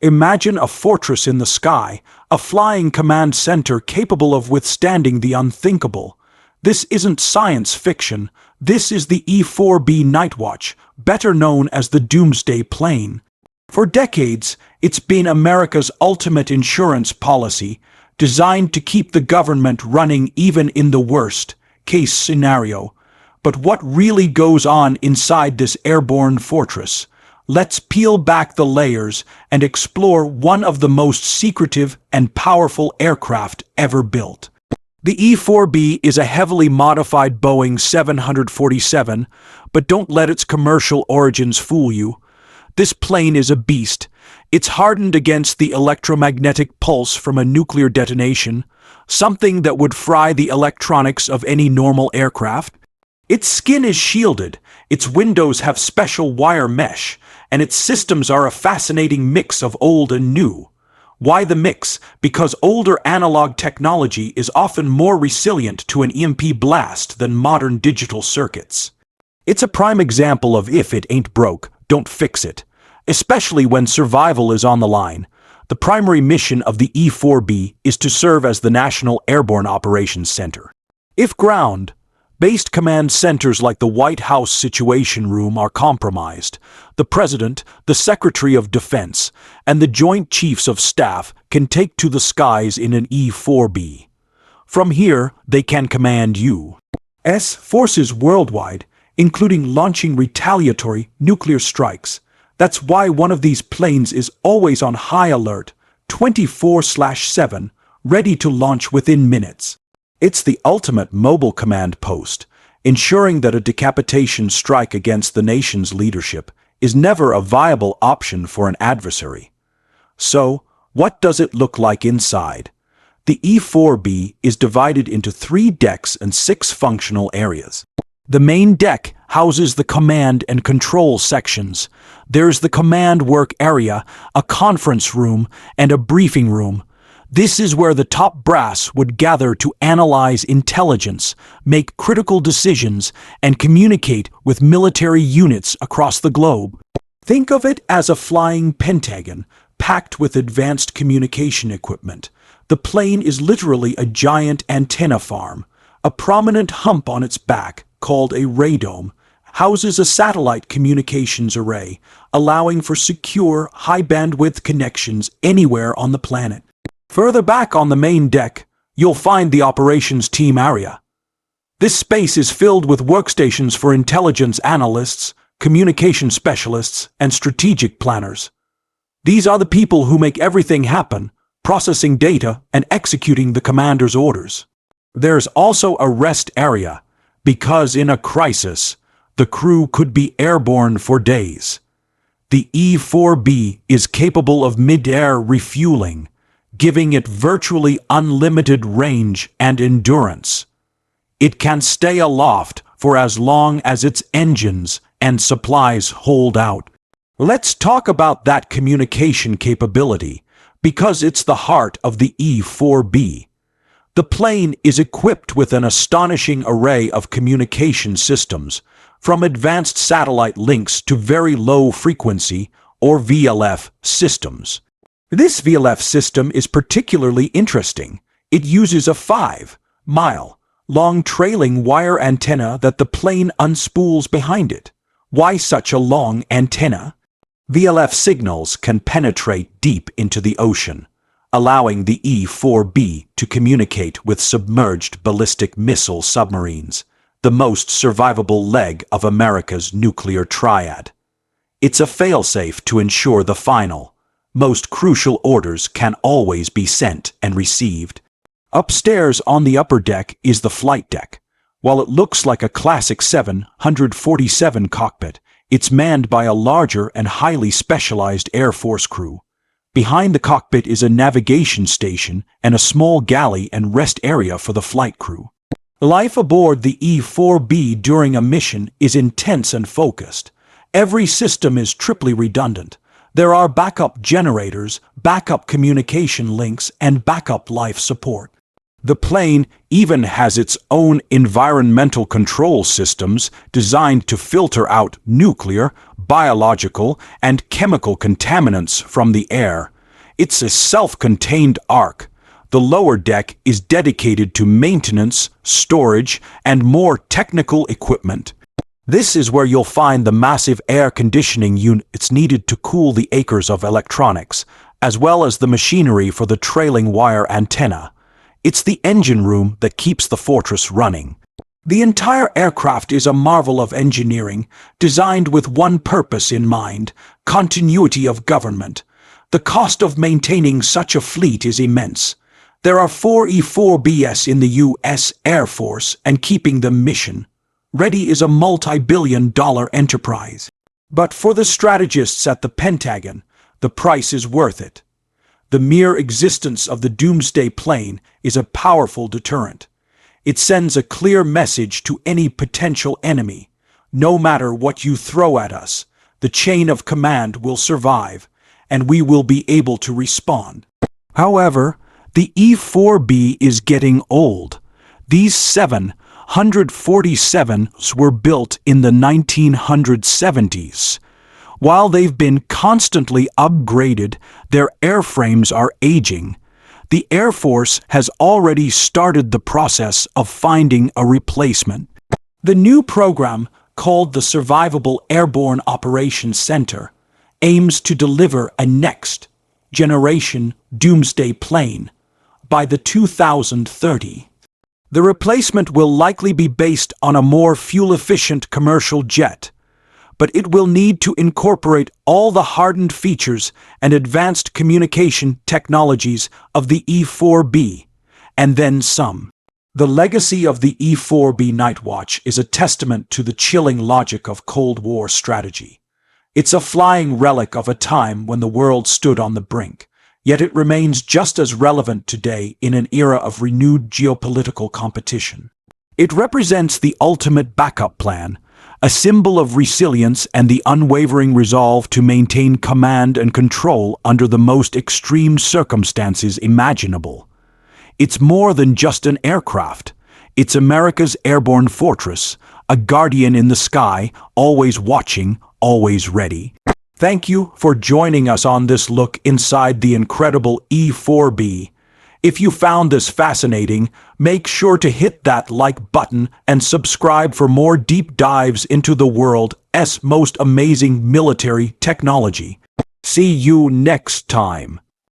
Imagine a fortress in the sky, a flying command center capable of withstanding the unthinkable. This isn't science fiction. This is the E-4B Nightwatch, better known as the Doomsday Plane. For decades, it's been America's ultimate insurance policy, designed to keep the government running even in the worst-case scenario. But what really goes on inside this airborne fortress? Let's peel back the layers and explore one of the most secretive and powerful aircraft ever built. The E-4B is a heavily modified Boeing 747, but don't let its commercial origins fool you. This plane is a beast. It's hardened against the electromagnetic pulse from a nuclear detonation, something that would fry the electronics of any normal aircraft. Its skin is shielded, its windows have special wire mesh, and its systems are a fascinating mix of old and new. Why the mix? Because older analog technology is often more resilient to an EMP blast than modern digital circuits. It's a prime example of if it ain't broke, don't fix it. Especially when survival is on the line. The primary mission of the E-4B is to serve as the National Airborne Operations Center. If ground-based command centers like the White House Situation Room are compromised, the President, the Secretary of Defense, and the Joint Chiefs of Staff can take to the skies in an E-4B. From here, they can command U.S. forces worldwide, including launching retaliatory nuclear strikes. That's why one of these planes is always on high alert, 24/7, ready to launch within minutes. It's the ultimate mobile command post, ensuring that a decapitation strike against the nation's leadership is never a viable option for an adversary. So, what does it look like inside? The E-4B is divided into 3 decks and 6 functional areas. The main deck houses the command and control sections. There's the command work area, a conference room, and a briefing room. This is where the top brass would gather to analyze intelligence, make critical decisions, and communicate with military units across the globe. Think of it as a flying Pentagon, packed with advanced communication equipment. The plane is literally a giant antenna farm. A prominent hump on its back, called a radome, houses a satellite communications array, allowing for secure, high-bandwidth connections anywhere on the planet. Further back on the main deck, you'll find the operations team area. This space is filled with workstations for intelligence analysts, communication specialists, and strategic planners. These are the people who make everything happen, processing data and executing the commander's orders. There's also a rest area, because in a crisis, the crew could be airborne for days. The E-4B is capable of mid-air refueling, giving it virtually unlimited range and endurance. It can stay aloft for as long as its engines and supplies hold out. Let's talk about that communication capability, because it's the heart of the E-4B. The plane is equipped with an astonishing array of communication systems, from advanced satellite links to very low-frequency, or VLF, systems. This VLF system is particularly interesting. It uses a 5-mile-long trailing wire antenna that the plane unspools behind it. Why such a long antenna? VLF signals can penetrate deep into the ocean, allowing the E-4B to communicate with submerged ballistic missile submarines, the most survivable leg of America's nuclear triad. It's a failsafe to ensure the final, most crucial orders can always be sent and received. Upstairs on the upper deck is the flight deck. While it looks like a classic 747 cockpit, it's manned by a larger and highly specialized Air Force crew. Behind the cockpit is a navigation station and a small galley and rest area for the flight crew. Life aboard the E-4B during a mission is intense and focused. Every system is triply redundant. There are backup generators, backup communication links, and backup life support. The plane even has its own environmental control systems designed to filter out nuclear, biological, and chemical contaminants from the air. It's a self-contained ark. The lower deck is dedicated to maintenance, storage, and more technical equipment. This is where you'll find the massive air conditioning units needed to cool the acres of electronics, as well as the machinery for the trailing wire antenna. It's the engine room that keeps the fortress running. The entire aircraft is a marvel of engineering, designed with one purpose in mind: continuity of government. The cost of maintaining such a fleet is immense. There are 4 E-4Bs in the U.S. Air Force, and keeping them mission ready is a multi-billion-dollar enterprise. But for the strategists at the Pentagon, the price is worth it. The mere existence of the Doomsday Plane is a powerful deterrent. It sends a clear message to any potential enemy. No matter what you throw at us, the chain of command will survive, and we will be able to respond. However, the E-4B is getting old. These 747s were built in the 1970s. While they've been constantly upgraded, their airframes are aging. The Air Force has already started the process of finding a replacement. The new program, called the Survivable Airborne Operations Center, aims to deliver a next-generation Doomsday Plane by the 2030. The replacement will likely be based on a more fuel-efficient commercial jet, but it will need to incorporate all the hardened features and advanced communication technologies of the E-4B, and then some. The legacy of the E-4B Nightwatch is a testament to the chilling logic of Cold War strategy. It's a flying relic of a time when the world stood on the brink, yet it remains just as relevant today in an era of renewed geopolitical competition. It represents the ultimate backup plan, a symbol of resilience and the unwavering resolve to maintain command and control under the most extreme circumstances imaginable. It's more than just an aircraft. It's America's airborne fortress, a guardian in the sky, always watching, always ready. Thank you for joining us on this look inside the incredible E-4B. If you found this fascinating, make sure to hit that like button and subscribe for more deep dives into the world's most amazing military technology. See you next time.